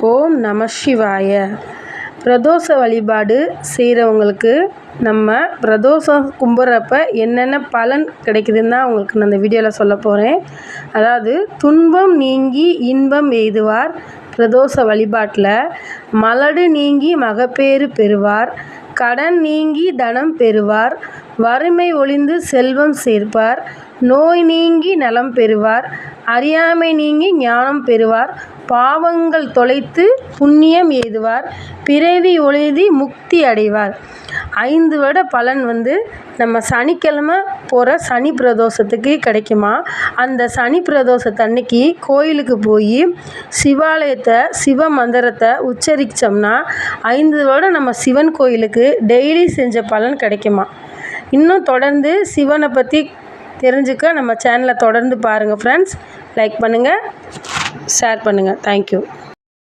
ஓம் நம சிவாய. பிரதோஷ வழிபாடு செய்கிறவங்களுக்கு நம்ம பிரதோஷம் கும்பிட்றப்ப என்னென்ன பலன் கிடைக்குதுன்னு தான் உங்களுக்கு நான் இந்த வீடியோவில் சொல்ல போகிறேன். அதாவது துன்பம் நீங்கி இன்பம் எய்துவார், பிரதோஷ வழிபாட்டில் மலடு நீங்கி மகப்பேறு பெறுவார், கடன் நீங்கி தனம் பெறுவார், வறுமை ஒழிந்து செல்வம் சேர்ப்பார், நோய் நீங்கி நலம் பெறுவார், அறியாமை நீங்கி ஞானம் பெறுவார், பாவங்கள் தொலைத்து புண்ணியம் எய்துவார், பிறவி ஒழிதி முக்தி அடைவார். 5 வருட பலன் நம்ம சனிக்கிழமை போகிற சனி பிரதோஷத்துக்கு கிடைக்குமா. அந்த சனி பிரதோஷத்தன்னைக்கு கோயிலுக்கு போய் சிவாலயத்தை சிவ மந்திரத்தை உச்சரித்தோம்னா 5 வருடம் நம்ம சிவன் கோயிலுக்கு டெய்லி செஞ்ச பலன் கிடைக்குமா. இன்னும் தொடர்ந்து சிவனை பற்றி தெரிஞ்சுக்க நம்ம சேனலை தொடர்ந்து பாருங்கள் ஃப்ரெண்ட்ஸ். லைக் பண்ணுங்கள், ஷேர் பண்ணுங்கள். தேங்க்யூ.